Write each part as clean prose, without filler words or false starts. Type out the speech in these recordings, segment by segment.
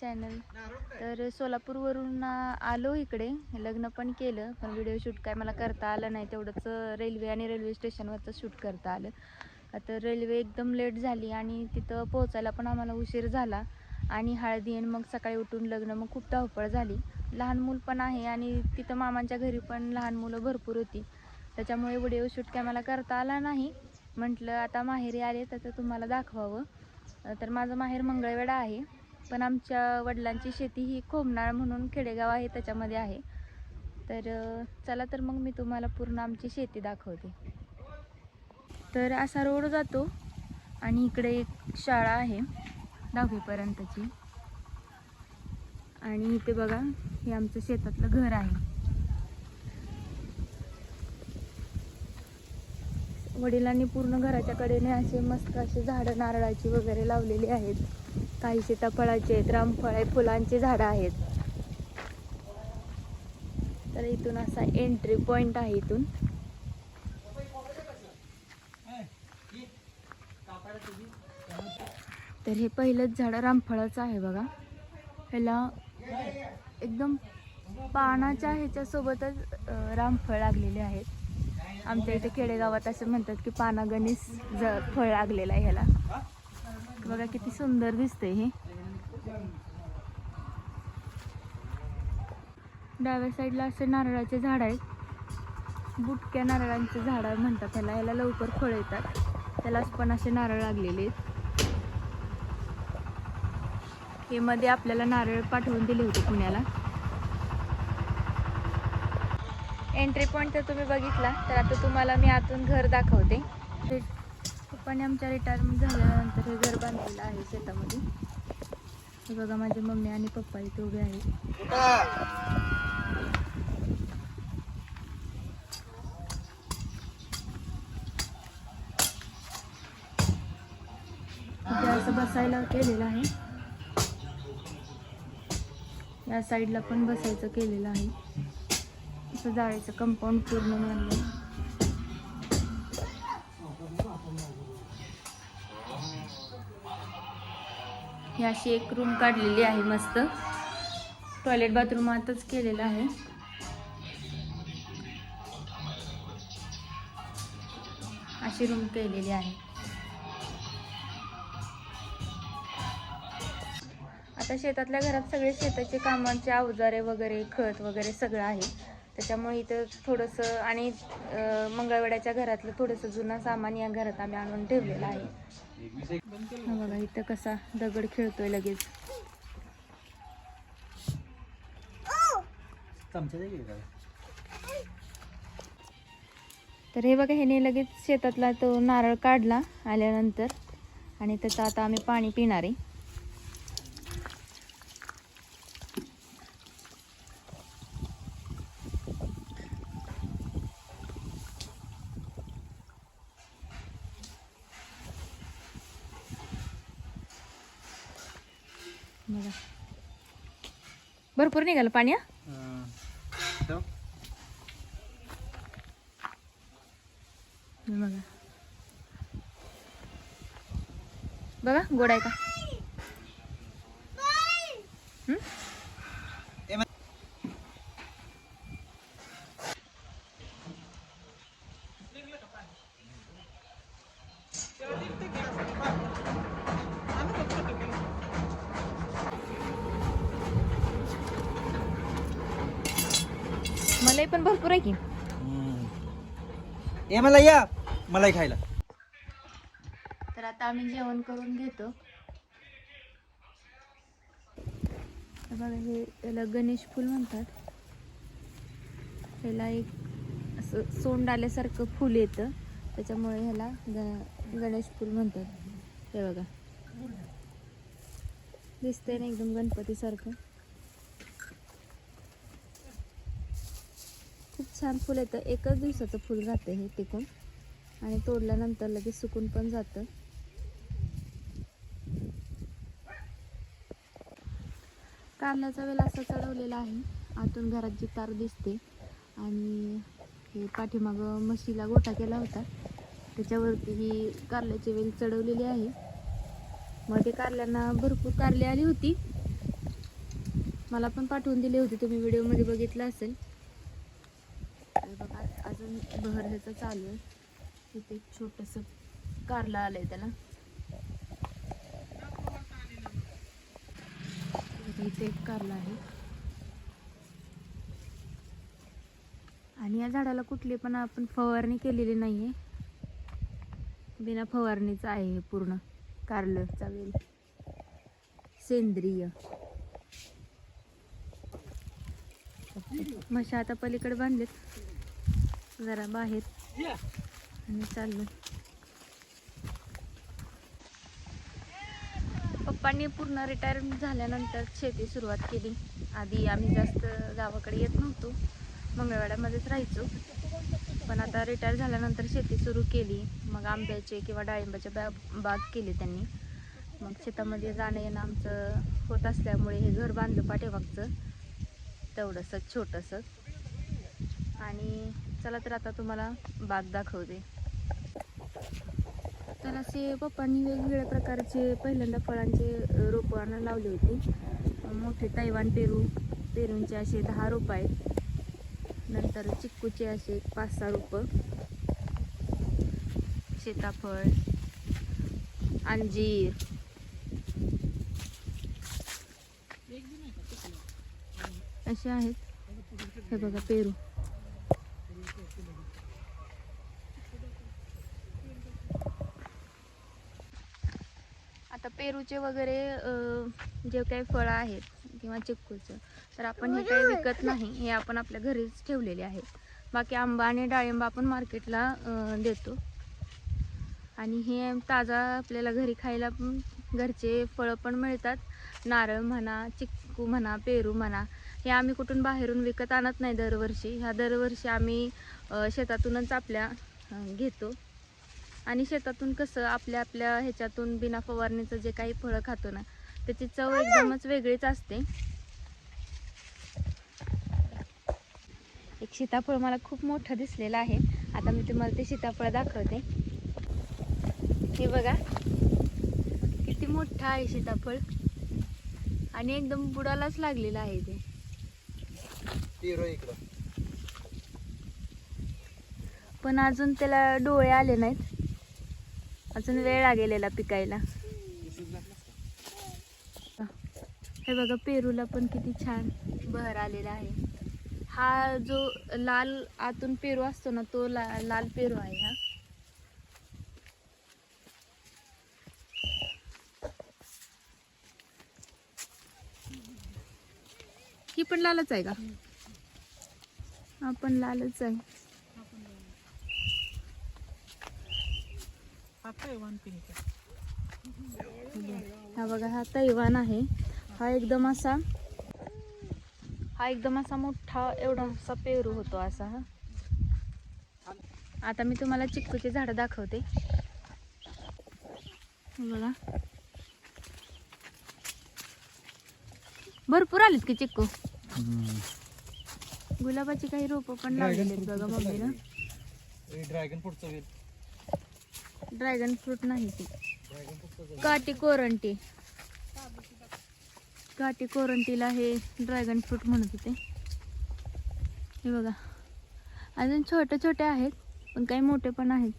Channel. तर सोलापूरवरून आलो इकडे, लग्न पण केलं, पण व्हिडिओ शूट काय मला करता आलं नाही. तेवढंच रेल्वे आणि रेल्वे स्टेशनवरचं शूट करता आलं. आता रेल्वे एकदम लेट झाली आणि तिथं पोहोचायला पण आम्हाला उशीर झाला आणि हळदी आणि मग सकाळी उठून लग्न, मग खूप धावपळ झाली. लहान मूल पण आहे आणि तिथं मामांच्या घरी पण लहान मुलं भरपूर होती, त्याच्यामुळे व्हिडिओ शूट काय मला करता आला नाही. म्हटलं आता माहेरी आले तर तुम्हाला दाखवावं. तर माझं माहेर मंगळवेढा आहे, पण आमच्या वडिलांची शेती ही खोमनाळ म्हणून खेडेगाव आहे, त्याच्यामध्ये आहे. तर चला तर मग मी तुम्हाला पूर्ण आमची शेती दाखवते. तर असा रोड जातो आणि इकडे एक शाळा आहे 10वीपर्यंतची. आणि इथे बघा, हे आमचं शेतातलं घर आहे. वडिलांनी पूर्ण घराच्या कडेने असे मस्त असे झाडं नारळाची वगैरे लावलेली आहेत. काही सीताफळाचे आहेत, रामफळ आहे, फुलांची झाडं आहेत. तर इथून असा एंट्री पॉइंट आहे. इथून तर हे पहिलंच झाड रामफळाचं आहे बघा. ह्याला एकदम पानाच्या ह्याच्यासोबतच रामफळ लागलेले आहेत. आमच्या इथे खेडेगावात असं म्हणतात की पानागणीस फळ लागलेलं आहे ह्याला. बघा किती सुंदर दिसतंय हे. डाव्या साईडला असे नारळाचे झाड आहेत, बुटक्या नारळांचे झाड म्हणतात त्याला. याला लवकर फळ येतात, त्यालाच पण असे नारळ लागलेले आहेत. हे मध्ये आपल्याला नारळ पाठवून दिले होते पुण्याला. एंट्री पॉईंट तर तुम्ही बघितला. तर आता तुम्हाला मी आतून घर दाखवते. पप्पाने आमच्या रिटायरमेंट झाल्यानंतर हे घर बांधलेलं आहे शेतामध्ये. हे बघा, माझी मम्मी आणि पप्पा इथे उभे आहेत. इथे असं बसायला केलेलं आहे. या साईडला पण बसायचं केलेलं आहे. असं जाळीचं कंपाऊंड पूर्ण मारलं. ही अशी एक रूम काढलेली आहे मस्त. टॉयलेट बाथरूम आतच केलेलं आहे. अशी रूम केलेली आहे. आता शेतातल्या घरात सगळे शेताचे कामाचे अवजारे वगैरे, खत वगैरे सगळं आहे. त्याच्यामुळे इथं थोडंसं आणि मंगळवेड्याच्या घरातलं थोडंसं जुनं सामान या घरात आम्ही आणून ठेवलेलं आहे. बघा इथं कसा दगड खेळतोय लगेच. तर हे बघा, ह्याने लगेच शेतातला तो नारळ काढला आल्यानंतर आणि त्याचं आता आम्ही पाणी पिणार आहे. बघा भरपूर निघालं पाणी. बघा बघा, गोड आहे का? मलाई पण भरपूर आहे की. मला या मलाई खायला. तर आता आम्ही जेवण करून घेतो. बघा, हे याला गणेश फूल म्हणतात. ह्याला एक असं सोंड आल्यासारखं फूल येतं, त्याच्यामुळे ह्याला गणेश फूल म्हणतात. हे बघा, दिसतंय ना एकदम गणपतीसारखं. खूप छान फुल येतं. एकच दिवसाचं फुल राहतं हे टिकून आणि तोडल्यानंतर लगेच सुकून पण जातं. कारल्याचा वेल असा चढवलेला आहे. आतून घरात जी तार दिसते आणि हे पाठीमागं म्हशीला गोठा केला होता, त्याच्यावरती ही कारल्याची वेल चढवलेली आहे. मध्ये कारल्यांना भरपूर कारली आली होती, मला पण पाठवून दिली होती, तुम्ही व्हिडिओमध्ये बघितलं असेल. हे बघा अजून बहर ह्याचं चालू आहे. इथे एक छोटंसं कारला आलंय त्याला. इथे एक कारला आहे आणि या झाडाला कुठली पण आपण फवारणी केलेली नाहीये, बिना फवारणीचं आहे हे पूर्ण कारलंचा वेल, सेंद्रिय. म्हशी आता पलीकडे बांधलेत जरा बाहेर आणि चाललो. पप्पांनी पूर्ण रिटायर झाल्यानंतर शेती सुरुवात केली. आधी आम्ही जास्त गावाकडे येत नव्हतो, मंगळवाड्यामध्येच राहायचो. पण आता रिटायर झाल्यानंतर शेती सुरू केली. मग आंब्याचे किंवा डाळिंबाचे बाग केले त्यांनी. मग शेतामध्ये जाणं येणं आमचं होत असल्यामुळे हे घर बांधलं पाठीमागचं तेवढंसं छोटंसं. आणि चला तर आता तुम्हाला बाग दाखवते. तर असे पप्पांनी वेगवेगळ्या प्रकारचे पहिल्यांदा फळांचे रोपं आणून लावले होते. मोठे तैवान पेरूंचे असे 10 रोपं आहेत. नंतर चिक्कूचे असे 5-6 रोपं, सीताफळ, अंजीर, असे आहेत. हे बघा पेरू. आता पेरूचे वगैरे जे काही फळं आहेत किंवा चिक्कूचं, तर आपण हे काही विकत नाही, हे आपण आपल्या घरीच ठेवलेले आहेत. बाकी आंबा आणि डाळिंब आपण मार्केटला देतो. आणि हे ताजा आपल्याला घरी खायला पण घरचे फळं पण मिळतात. नारळ म्हणा, चिक्कू म्हणा, पेरू म्हणा, हे आम्ही कुठून बाहेरून विकत आणत नाही दरवर्षी. ह्या दरवर्षी आम्ही शेतातूनच आपल्या घेतो. आणि शेतातून कसं आपल्या ह्याच्यातून बिना फवारणीचं जे काही फळं खातो ना, त्याची चव एकदमच वेगळीच असते. एक सीताफळ मला खूप मोठं दिसलेलं आहे. आता मी तुम्हाला ते सीताफळ दाखवते. हे बघा किती मोठं आहे सीताफळ आणि एकदम बुडालाच लागलेलं आहे ते. पण अजून त्याला डोळे आले नाहीत, अजून वेळ लागेलेला पिकायला. हे बघा पेरूला पण किती छान बहर आलेला आहे. हा जो लाल आतून पेरू असतो ना, तो लाल पेरू आहे हा. ही पण लालच आहे का? हा पण लालच आहे. हा बघा हा तैवान आहे. हा एकदम असा मोठा एवढा असा पेरू होतो असा हा. आता मी तुम्हाला चिक्कूची झाडं दाखवते. बघा भरपूर आलीत की चिक्कू. गुलाबाची काही रोपं पण लागलेली आहेत बघा मम्मीनं. ड्रॅगन फ्रूट नाही ती काटी कोरंटीला हे ड्रॅगन फ्रूट म्हणत होते. हे बघा अजून छोटे छोटे आहेत, पण काही मोठे पण आहेत.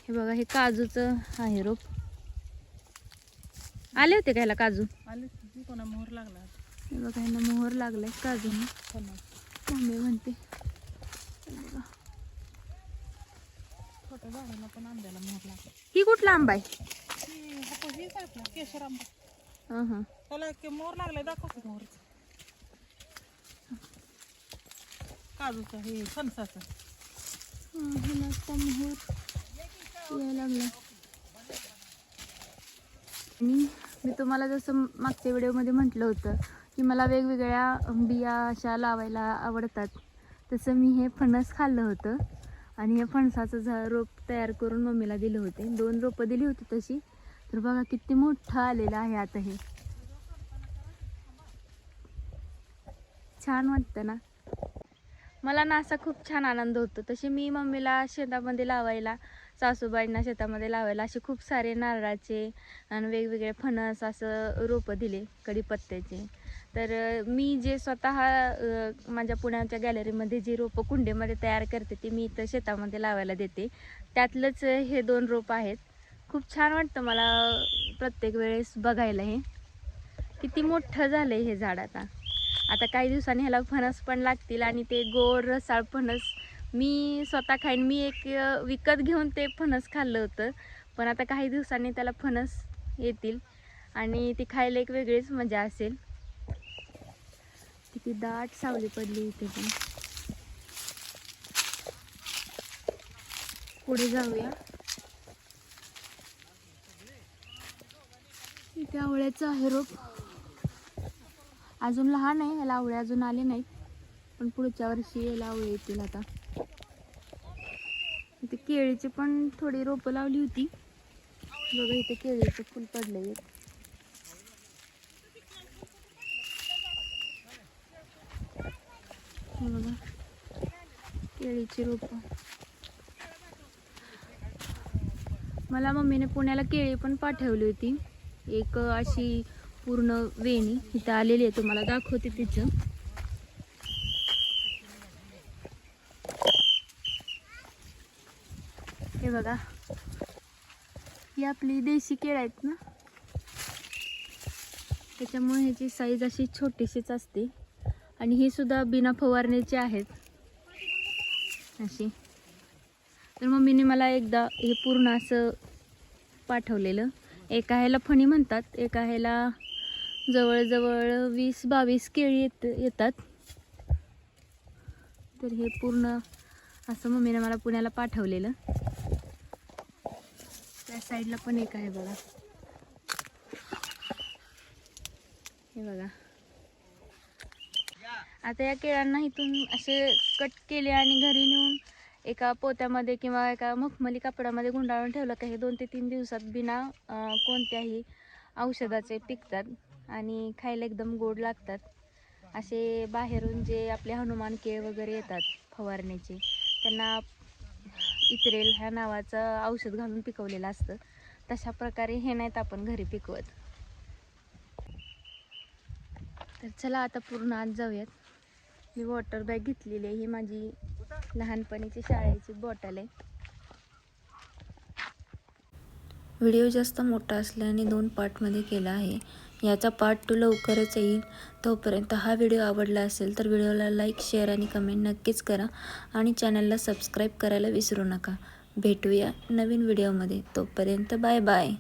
हे बघा हे काजूचं आहे रोप. आले होते का ह्याला काजू? मोहर लागला. हे बघा ह्यांना मोहर लागलाय काजू मम्मी म्हणते. बघा छोट्या झाडाला पण आंब्याला मोहर लागला. ही कुठला आंबा आहे? केशर आंबा. हा त्याला मोहर लागलाय, दाखवतो मोहर. काजूचा हे फणसाचा मोहर यायला लागला. आणि मी तुम्हाला जसं मागच्या व्हिडिओमध्ये म्हटलं होतं की मला वेगवेगळ्या बिया अशा लावायला आवडतात, तसं मी हे फणस खाल्लं होतं आणि हे फणसाचं रोप तयार करून मम्मीला दिले होते. 2 रोपं दिली होती तशी. तर बघा किती मोठं आलेलं आहे आता. हे छान वाटतं ना. मला ना असा खूप छान आनंद होतो. तसे मी मम्मीला शेतामध्ये लावायला सासूबाईंना शेतामध्ये लावायला असे खूप सारे नारळाचे आणि वेगवेगळे फणस असं रोपं दिले कडीपत्त्याचे. तर मी जे स्वतः माझ्या पुण्याच्या गॅलरीमध्ये जी रोपं कुंडीमध्ये तयार करते ती मी इथं शेतामध्ये लावायला देते. त्यातलंच हे 2 रोपं आहेत. खूप छान वाटतं मला प्रत्येक वेळेस बघायला. हे किती मोठं झालं आहे हे झाड. आता काही दिवसांनी ह्याला फणस पण लागतील आणि ते गोड रसाळ फणस मी स्वतः खाईन. मी एक विकत घेऊन ते फणस खाल्लं होतं, पण आता काही दिवसांनी त्याला फणस येतील आणि ती खायला एक वेगळीच मजा असेल. किती दाट सावली पडली इथे पण. पुढे जाऊया. इथे आवळ्याचं आहे रोप. अजून लहान आहे, याला आवळे अजून आले नाहीत, पण पुढच्या वर्षी याला आवळे येतील. आता इथे केळीची पण थोडी रोपं लावली होती बघा. इथे केळीचं फुल पडलंय. हे बघा केळीची रोपं. मला मम्मीने पुण्याला केळी पण पाठवली होती, एक अशी पूर्ण वेणी इथं आलेली आहे. तुम्हाला दाखवते तिचं. हे बघा, ही आपली देशी केळी आहेत ना, त्याच्यामुळे ह्याची साईज अशी छोटीशीच असते आणि ही सुद्धा बिना फवारणीची आहेत अशी. तर मम्मीने मला एकदा हे पूर्ण असं पाठवलेलं. एका ह्याला फणी म्हणतात, एका ह्याला जवळजवळ 20-22 केळी येतात. तर हे पूर्ण असं मम्मीने मला पुण्याला पाठवलेलं. त्या साईडला पण एक आहे बघा. हे बघा. आता या केळांना इथून असे कट केले आणि घरी नेऊन एका पोत्यामध्ये किंवा एका मखमली कपड्यामध्ये गुंडाळून ठेवलं का हे 2 ते 3 दिवसात बिना कोणत्याही औषधाचे पिकतात आणि खायला एकदम गोड लागतात. असे बाहेरून जे आपले हनुमान केळ वगैरे येतात फवारणीचे, त्यांना इतरेल ह्या नावाचं औषध घालून पिकवलेलं असतं. तशा प्रकारे हे नाहीत आपण घरी पिकवत. तर चला आता पूर्ण आत जाऊयात. मी वॉटर बॅग घेतलेली आहे, ही माझी लहानपणीची शाळेची बॉटल आहे. व्हिडिओ जास्त मोठा असल्याने 2 पार्टमध्ये केला आहे. याचा पार्ट 2 लवकरच येईल. तोपर्यंत हा व्हिडिओ आवडला असेल तर व्हिडिओला लाईक, शेअर आणि कमेंट नक्कीच करा आणि चॅनलला सबस्क्राईब करायला विसरू नका. भेटूया नवीन व्हिडिओमध्ये. तोपर्यंत बाय बाय.